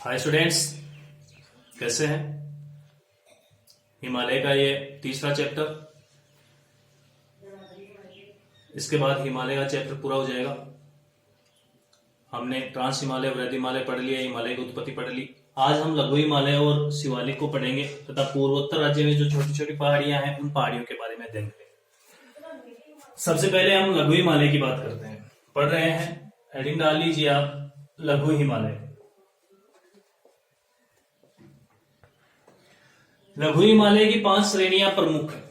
Hi students, कैसे हैं। हिमालय का ये तीसरा चैप्टर, इसके बाद हिमालय का चैप्टर पूरा हो जाएगा। हमने ट्रांस हिमालय, वृहद हिमालय पढ़ लिया, हिमालय की उत्पत्ति पढ़ ली। आज हम लघु हिमालय और शिवालिक को पढ़ेंगे तथा पूर्वोत्तर राज्य में जो छोटी छोटी पहाड़ियां हैं उन पहाड़ियों के बारे में देखेंगे। सबसे पहले हम लघु हिमालय की बात करते हैं। पढ़ रहे हैं, हेडिंग डाल लीजिए आप, लघु हिमालय। लघु हिमालय की 5 श्रेणियां प्रमुख है।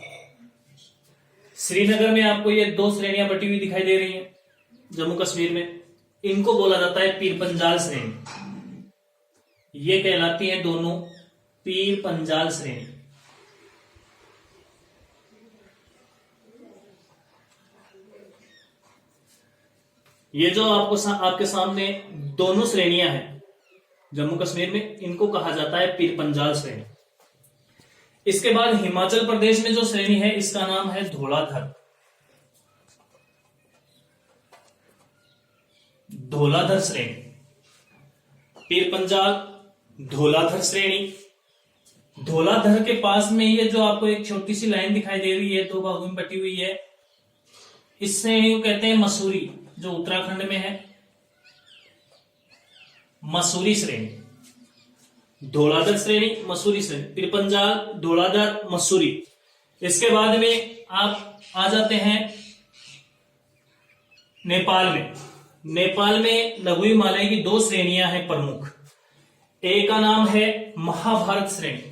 श्रीनगर में आपको ये 2 श्रेणियां बटी हुई दिखाई दे रही हैं, जम्मू कश्मीर में। इनको बोला जाता है पीर पंजाल श्रेणी। ये कहलाती है दोनों पीर पंजाल श्रेणी। ये जो आपके सामने दोनों श्रेणियां हैं जम्मू कश्मीर में, इनको कहा जाता है पीर पंजाल श्रेणी। इसके बाद हिमाचल प्रदेश में जो श्रेणी है इसका नाम है धौलाधर। धौलाधर श्रेणी, पीर पंजाल, धौलाधर श्रेणी। धौलाधर के पास में ये जो आपको एक छोटी सी लाइन दिखाई दे रही है, 2 भागों में बटी हुई है, इस श्रेणी को कहते हैं मसूरी, जो उत्तराखंड में है, मसूरी श्रेणी। धौलाधर श्रेणी, मसूरी श्रेणी, पीर पंजाल, धौलाधर, मसूरी। इसके बाद में आप आ जाते हैं नेपाल में। नेपाल में लघु हिमालय की 2 श्रेणियां हैं प्रमुख। एक का नाम है महाभारत श्रेणी।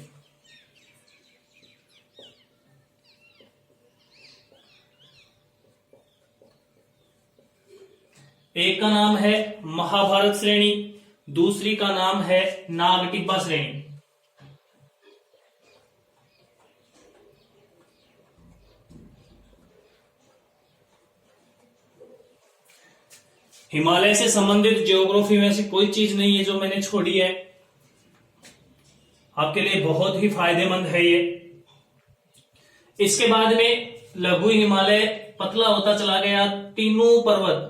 एक का नाम है महाभारत श्रेणी, दूसरी का नाम है नागटिब्बा श्रेणी। हिमालय से संबंधित ज्योग्राफी में ऐसी कोई चीज नहीं है जो मैंने छोड़ी है, आपके लिए बहुत ही फायदेमंद है ये। इसके बाद में लघु हिमालय पतला होता चला गया। तीनों पर्वत,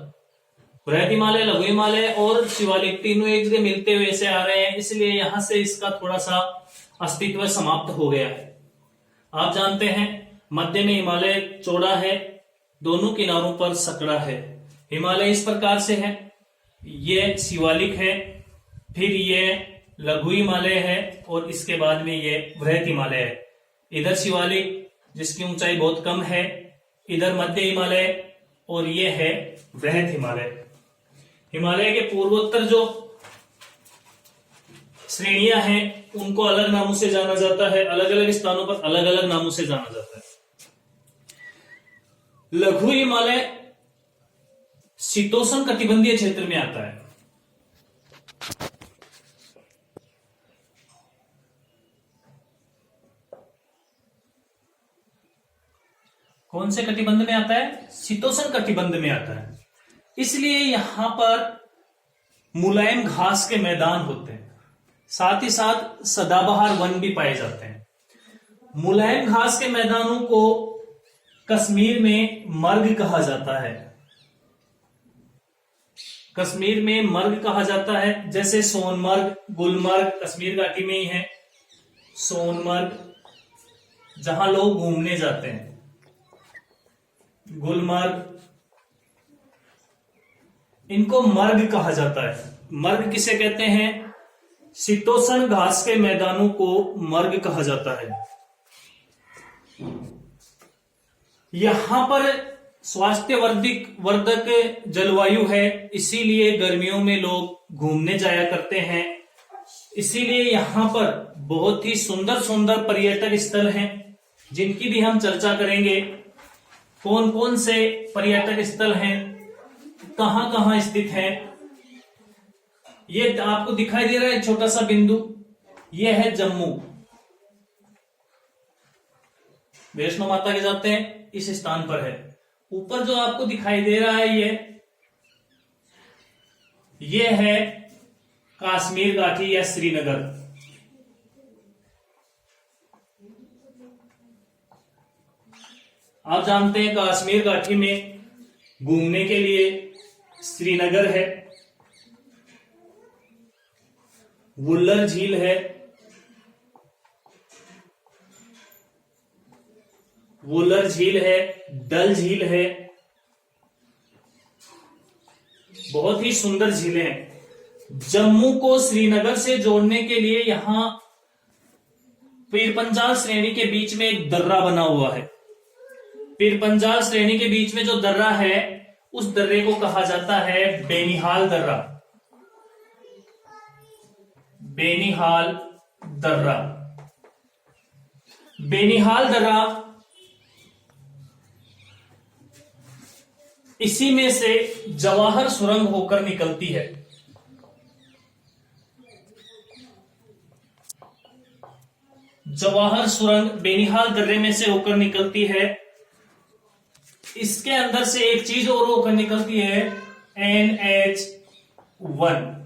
वृहद हिमालय, लघु हिमालय और शिवालिक, तीनों एक जगह मिलते हुए से आ रहे हैं, इसलिए यहां से इसका थोड़ा सा अस्तित्व समाप्त हो गया है। आप जानते हैं मध्य में हिमालय चौड़ा है, दोनों किनारों पर सकड़ा है। हिमालय इस प्रकार से है, ये शिवालिक है, फिर ये लघु हिमालय है और इसके बाद में ये वृहद हिमालय है। इधर शिवालिक जिसकी ऊंचाई बहुत कम है, इधर मध्य हिमालय और ये है वृहद हिमालय। हिमालय के पूर्वोत्तर जो श्रेणियां हैं उनको अलग नामों से जाना जाता है, अलग अलग स्थानों पर अलग अलग नामों से जाना जाता है। लघु हिमालय शीतोष्ण कटिबंधीय क्षेत्र में आता है। कौन से कटिबंध में आता है? शीतोष्ण कटिबंध में आता है। इसलिए यहां पर मुलायम घास के मैदान होते हैं, साथ ही साथ सदाबहार वन भी पाए जाते हैं। मुलायम घास के मैदानों को कश्मीर में मर्ग कहा जाता है। कश्मीर में मर्ग कहा जाता है, जैसे सोनमर्ग, गुलमर्ग कश्मीर घाटी में ही है। सोनमर्ग जहां लोग घूमने जाते हैं, गुलमर्ग, इनको मर्ग कहा जाता है। मर्ग किसे कहते हैं? शीतोष्ण घास के मैदानों को मर्ग कहा जाता है। यहां पर स्वास्थ्य वर्धक जलवायु है, इसीलिए गर्मियों में लोग घूमने जाया करते हैं। इसीलिए यहां पर बहुत ही सुंदर सुंदर पर्यटक स्थल हैं, जिनकी भी हम चर्चा करेंगे। कौन कौन से पर्यटक स्थल हैं, कहां कहां स्थित है। ये आपको दिखाई दे रहा है छोटा सा बिंदु, ये है जम्मू। वैष्णो माता के जाते हैं, इस स्थान पर है। ऊपर जो आपको दिखाई दे रहा है ये है कश्मीर घाटी या श्रीनगर। आप जानते हैं कश्मीर घाटी में घूमने के लिए श्रीनगर है। वुल्लर झील है, वुल्लर झील है, डल झील है, बहुत ही सुंदर झीलें हैं। जम्मू को श्रीनगर से जोड़ने के लिए यहां पीरपंजाल श्रेणी के बीच में एक दर्रा बना हुआ है। पीरपंजाल श्रेणी के बीच में जो दर्रा है उस दर्रे को कहा जाता है बेनिहाल दर्रा। बेनिहाल दर्रा, बेनिहाल दर्रा इसी में से जवाहर सुरंग होकर निकलती है। जवाहर सुरंग बेनिहाल दर्रे में से होकर निकलती है। इसके अंदर से एक चीज और होकर निकलती है, NH1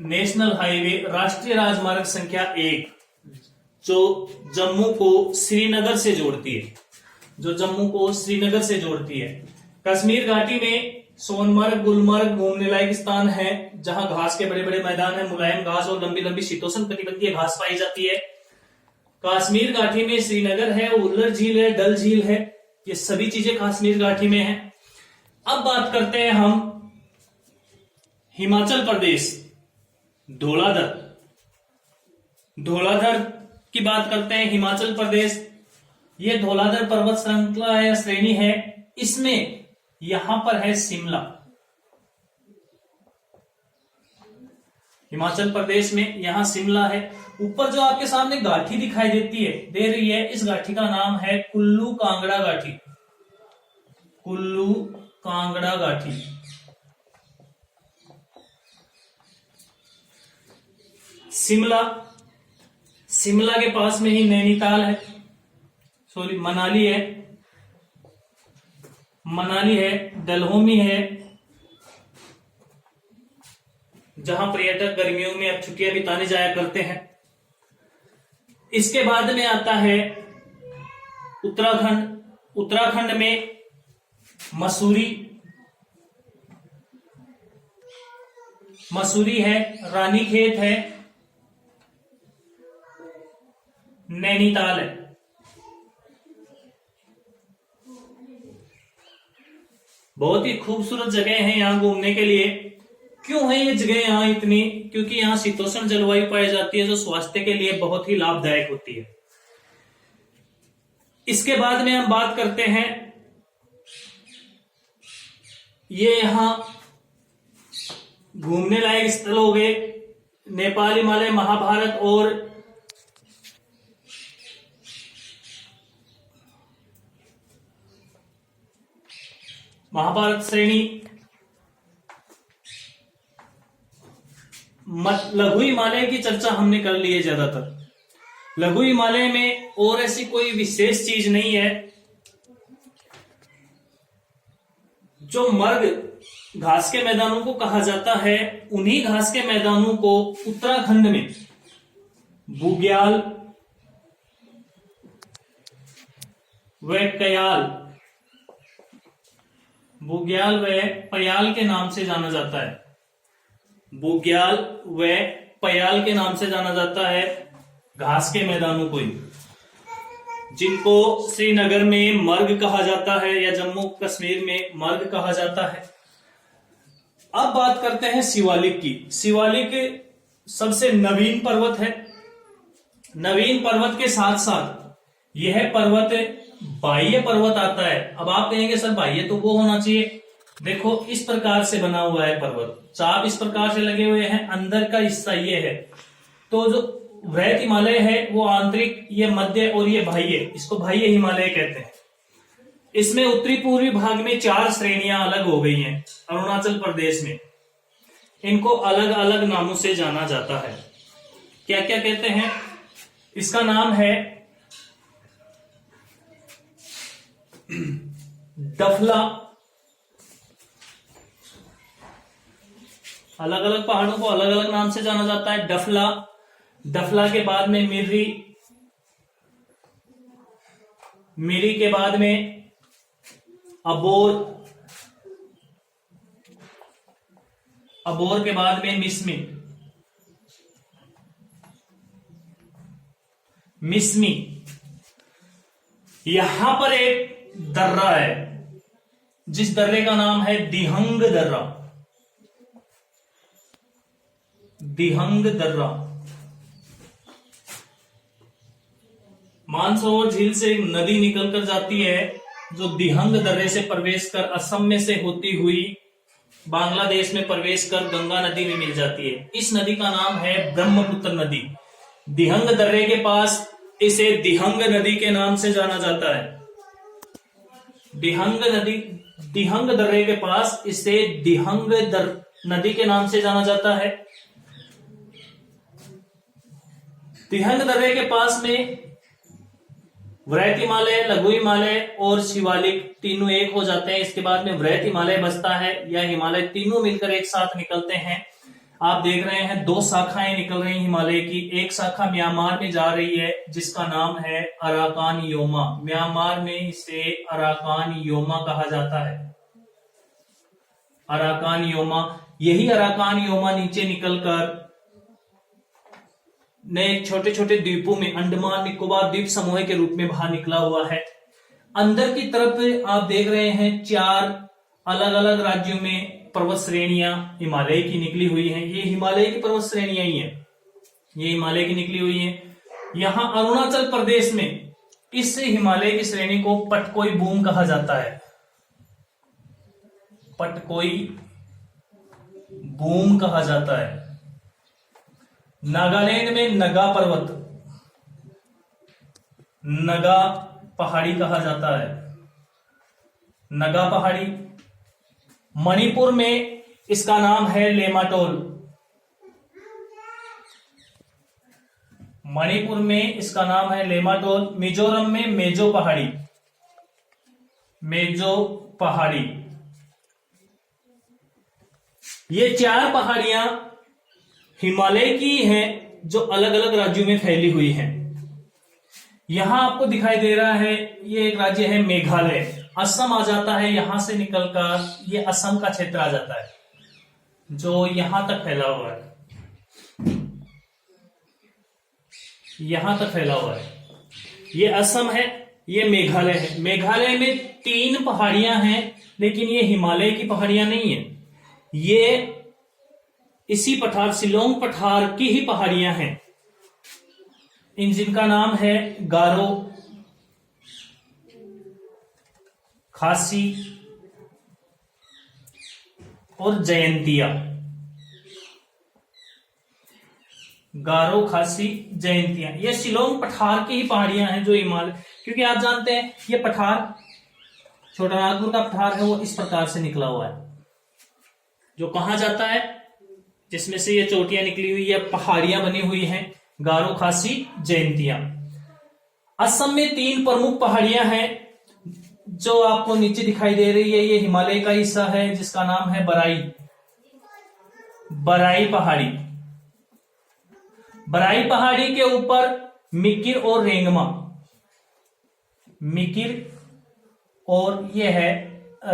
नेशनल हाईवे, राष्ट्रीय राजमार्ग संख्या 1, जो जम्मू को श्रीनगर से जोड़ती है, जो जम्मू को श्रीनगर से जोड़ती है। कश्मीर घाटी में सोनमर्ग, गुलमर्ग घूमने लायक स्थान है, जहां घास के बड़े बड़े मैदान है, मुलायम घास और लंबी लंबी शीतोष्ण कटिबंधीय घास पाई जाती है। कश्मीर घाटी में श्रीनगर है, वुल्लर झील है, डल झील है, ये सभी चीजें कश्मीर घाटी में है। अब बात करते हैं हम हिमाचल प्रदेश, धौलाधर, धौलाधर की बात करते हैं। हिमाचल प्रदेश, ये धौलाधर पर्वत श्रृंखला या श्रेणी है, इसमें यहां पर है शिमला। हिमाचल प्रदेश में यहां शिमला है। ऊपर जो आपके सामने घाटी दिखाई दे रही है, इस घाटी का नाम है कुल्लू कांगड़ा घाटी। कुल्लू कांगड़ा घाटी। शिमला, शिमला के पास में ही नैनीताल है, सॉरी मनाली है, मनाली है, डलहौमी है, जहां पर्यटक गर्मियों में अब छुट्टियां बिताने जाया करते हैं। इसके बाद में आता है उत्तराखंड। उत्तराखंड में मसूरी, मसूरी है, रानीखेत है, नैनीताल है। बहुत ही खूबसूरत जगह है यहाँ घूमने के लिए। क्यों है ये जगह यहाँ इतनी? क्योंकि यहाँ शीतोष्ण जलवायु पाई जाती है, जो स्वास्थ्य के लिए बहुत ही लाभदायक होती है। इसके बाद में हम बात करते हैं, ये यहाँ घूमने लायक स्थल हो गए नेपाल हिमालय, महाभारत और महाभारत श्रेणी। लघु हिमालय की चर्चा हमने कर ली है ज्यादातर। लघु हिमालय में और ऐसी कोई विशेष चीज नहीं है। जो मर्ग घास के मैदानों को कहा जाता है, उन्हीं घास के मैदानों को उत्तराखंड में बुग्याल व कयाल, बुग्याल व पयाल के नाम से जाना जाता है। बुग्याल व पयाल के नाम से जाना जाता है घास के मैदानों को ही, जिनको श्रीनगर में मर्ग कहा जाता है या जम्मू कश्मीर में मर्ग कहा जाता है। अब बात करते हैं शिवालिक की। शिवालिक सबसे नवीन पर्वत है। नवीन पर्वत के साथ साथ यह पर्वत बाह्य पर्वत आता है। अब आप कहेंगे सर बाह्य तो वो होना चाहिए। देखो इस प्रकार से बना हुआ है पर्वत, चाप इस प्रकार से लगे हुए हैं, अंदर का हिस्सा ये है। तो जो वृहत हिमालय है वो आंतरिक, ये मध्य और ये बाह्य, इसको बाह्य हिमालय कहते हैं। इसमें उत्तरी पूर्वी भाग में 4 श्रेणियां अलग हो गई हैं अरुणाचल प्रदेश में। इनको अलग अलग नामों से जाना जाता है। क्या क्या कहते हैं? इसका नाम है डफला। अलग अलग पहाड़ों को अलग अलग नाम से जाना जाता है। डफला, डफला के बाद में मिर्री, मिरी के बाद में अबोर, अबोर के बाद में मिसमी। मिसमी। यहां पर एक दर्रा है, जिस दर्रे का नाम है दिहंग दर्रा। दिहंग दर्रा मानसरोवर झील से एक नदी निकलकर जाती है, जो दिहंग दर्रे से प्रवेश कर असम में से होती हुई बांग्लादेश में प्रवेश कर गंगा नदी में मिल जाती है। इस नदी का नाम है ब्रह्मपुत्र नदी। दिहंग दर्रे के पास इसे दिहंग नदी के नाम से जाना जाता है। दिहंग दर्रे के पास इसे दिहंग नदी के नाम से जाना जाता है। दिहंग दर्रे के पास में वृहत हिमालय, लघु हिमालय और शिवालिक तीनों एक हो जाते हैं। इसके बाद में वृहत हिमालय बचता है, या हिमालय तीनों मिलकर एक साथ निकलते हैं। आप देख रहे हैं 2 शाखाएं निकल रही हैं हिमालय की। एक शाखा म्यांमार में जा रही है, जिसका नाम है अराकान योमा। म्यांमार में इसे अराकान योमा कहा जाता है। अराकान योमा, यही अराकान योमा नीचे निकलकर नए छोटे छोटे द्वीपों में अंडमान निकोबार द्वीप समूह के रूप में बाहर निकला हुआ है। अंदर की तरफ आप देख रहे हैं 4 अलग अलग राज्यों में पर्वत श्रेणियां हिमालय की निकली हुई हैं। ये हिमालय की पर्वत श्रेणियां ही हैं, ये हिमालय की निकली हुई हैं। यहां अरुणाचल प्रदेश में इस हिमालय की श्रेणी को पटकोई बूम कहा जाता है। पटकोई बूम कहा जाता है। नागालैंड में नगा पर्वत, नगा पहाड़ी कहा जाता है। नगा पहाड़ी। मणिपुर में इसका नाम है लेमाटोल। मणिपुर में इसका नाम है लेमाटोल। मिजोरम में मेजो पहाड़ी, मेजो पहाड़ी। ये 4 पहाड़ियां हिमालय की हैं, जो अलग अलग राज्यों में फैली हुई हैं। यहां आपको दिखाई दे रहा है, ये एक राज्य है मेघालय। असम आ जाता है, यहां से निकलकर ये असम का क्षेत्र आ जाता है, जो यहां तक फैला हुआ है। यहां तक फैला हुआ है, ये असम है, ये मेघालय है। मेघालय में 3 पहाड़ियां हैं, लेकिन ये हिमालय की पहाड़ियां नहीं है। ये इसी पठार, शिलोंग पठार की ही पहाड़ियां हैं। जिनका नाम है गारो, खासी और जयंतिया। गारो, खासी, जयंतिया, ये शिलोंग पठार की ही पहाड़ियां हैं, जो हिमालय, क्योंकि आप जानते हैं ये पठार, छोटा नागपुर का पठार है, वो इस प्रकार से निकला हुआ है, जो कहां जाता है, जिसमें से ये चोटियां निकली हुई है, पहाड़ियां बनी हुई हैं, गारो, खासी, जयंतिया। असम में 3 प्रमुख पहाड़ियां हैं, जो आपको नीचे दिखाई दे रही है। ये हिमालय का हिस्सा है, जिसका नाम है बराई, बराई पहाड़ी। बराई पहाड़ी के ऊपर मिकिर और रेंगमा, मिकिर और ये है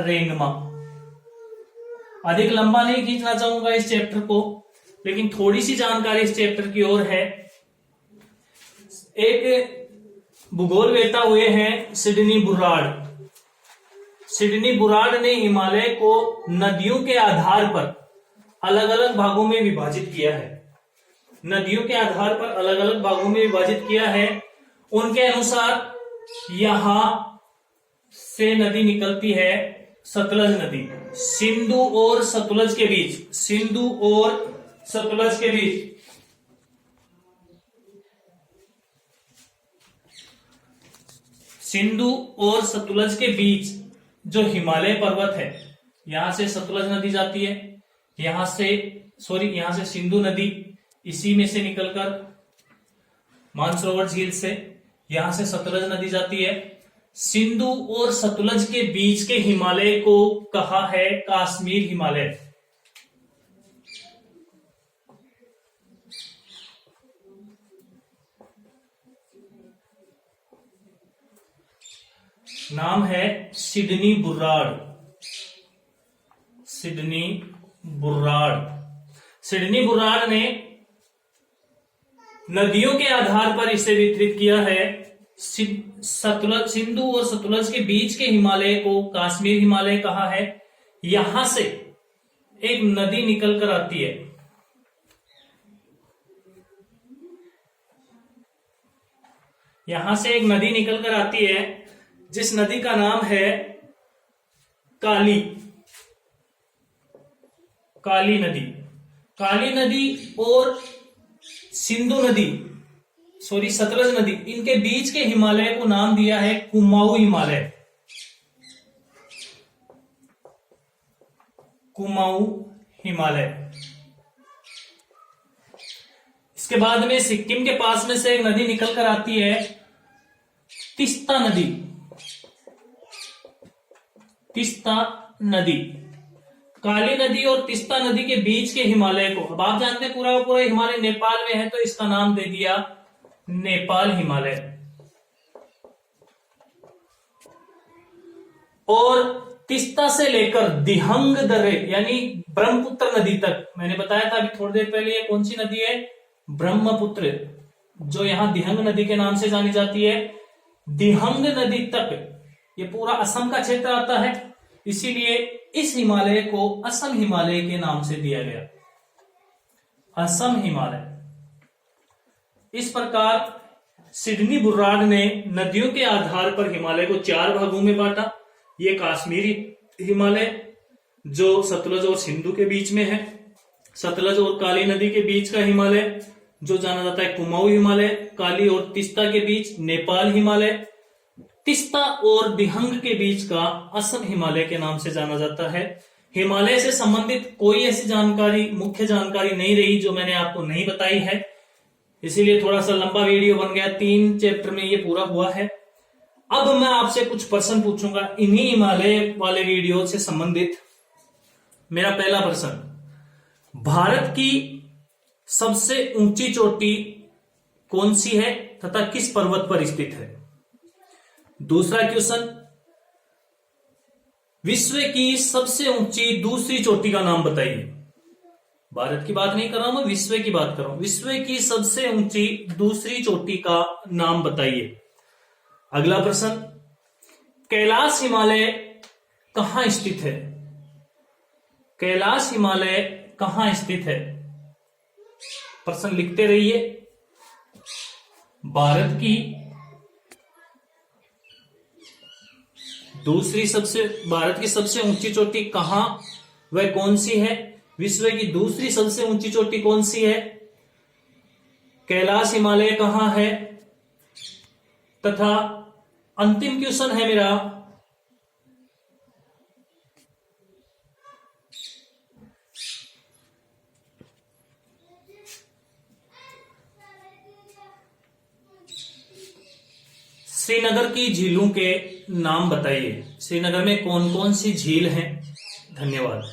रेंगमा। अधिक लंबा नहीं खींचना चाहूंगा इस चैप्टर को, लेकिन थोड़ी सी जानकारी इस चैप्टर की ओर है। एक भूगोल वेता हुए हैं सिडनी बुर्राड़। सिडनी बुर्राड़ ने हिमालय को नदियों के आधार पर अलग अलग भागों में विभाजित किया है। नदियों के आधार पर अलग अलग भागों में विभाजित किया है। उनके अनुसार यहां से नदी निकलती है सतलज नदी, सिंधु और सतलज के बीच, सिंधु और सतलज के बीच। सिंधु और सतलज के बीच जो हिमालय पर्वत है, यहां से सतलज नदी जाती है, यहां से सिंधु नदी इसी में से निकलकर मानसरोवर झील से, यहां से सतलज नदी जाती है। सिंधु और सतलज के बीच के हिमालय को कहा है काश्मीर हिमालय। नाम है सिडनी बुर्राड़, सिडनी बुर्राड़। सिडनी बुर्राड़ ने नदियों के आधार पर इसे वितरित किया है। सतलज, सिंधु और सतलज के बीच के हिमालय को कश्मीर हिमालय कहा है। यहां से एक नदी निकल कर आती है, यहां से एक नदी निकल कर आती है जिस नदी का नाम है काली, काली नदी। काली नदी और सिंधु नदी, सॉरी सतलज नदी, इनके बीच के हिमालय को नाम दिया है कुमाऊं हिमालय, कुमाऊं हिमालय। इसके बाद में सिक्किम के पास में से एक नदी निकल कर आती है तीस्ता नदी, तीस्ता नदी। काली नदी और तीस्ता नदी के बीच के हिमालय को, अब आप जानते हैं पूरा पूरा हिमालय नेपाल में है, तो इसका नाम दे दिया नेपाल हिमालय। और तीस्ता से लेकर दिहंग दर्रे यानी ब्रह्मपुत्र नदी तक, मैंने बताया था अभी थोड़ी देर पहले, ये कौन सी नदी है? ब्रह्मपुत्र, जो यहां दिहंग नदी के नाम से जानी जाती है। दिहंग नदी तक ये पूरा असम का क्षेत्र आता है, इसीलिए इस हिमालय को असम हिमालय के नाम से दिया गया, असम हिमालय। इस प्रकार सिडनी बुर्राग ने नदियों के आधार पर हिमालय को 4 भागों में बांटा। ये कश्मीरी हिमालय जो सतलज और सिंधु के बीच में है, सतलज और काली नदी के बीच का हिमालय जो जाना जाता है कुमाऊं हिमालय, काली और तीस्ता के बीच नेपाल हिमालय, तीस्ता और दिहंग के बीच का असम हिमालय के नाम से जाना जाता है। हिमालय से संबंधित कोई ऐसी जानकारी, मुख्य जानकारी नहीं रही जो मैंने आपको नहीं बताई है, इसीलिए थोड़ा सा लंबा वीडियो बन गया। 3 चैप्टर में ये पूरा हुआ है। अब मैं आपसे कुछ प्रश्न पूछूंगा इन्हीं हिमालय वाले वीडियो से संबंधित। मेरा पहला प्रश्न, भारत की सबसे ऊंची चोटी कौन सी है तथा किस पर्वत पर स्थित है? दूसरा क्वेश्चन, विश्व की सबसे ऊंची दूसरी चोटी का नाम बताइए। भारत की बात नहीं कर रहा हूं मैं, विश्व की बात कर रहा हूं। विश्व की सबसे ऊंची दूसरी चोटी का नाम बताइए। अगला प्रश्न, कैलाश हिमालय कहां स्थित है? कैलाश हिमालय कहां स्थित है? प्रश्न लिखते रहिए। भारत की सबसे ऊंची चोटी कहां वह कौन सी है? विश्व की दूसरी सबसे ऊंची चोटी कौन सी है? कैलाश हिमालय कहां है? तथा अंतिम क्वेश्चन है मेरा, श्रीनगर की झीलों के नाम बताइए। श्रीनगर में कौन कौन सी झील हैं? धन्यवाद।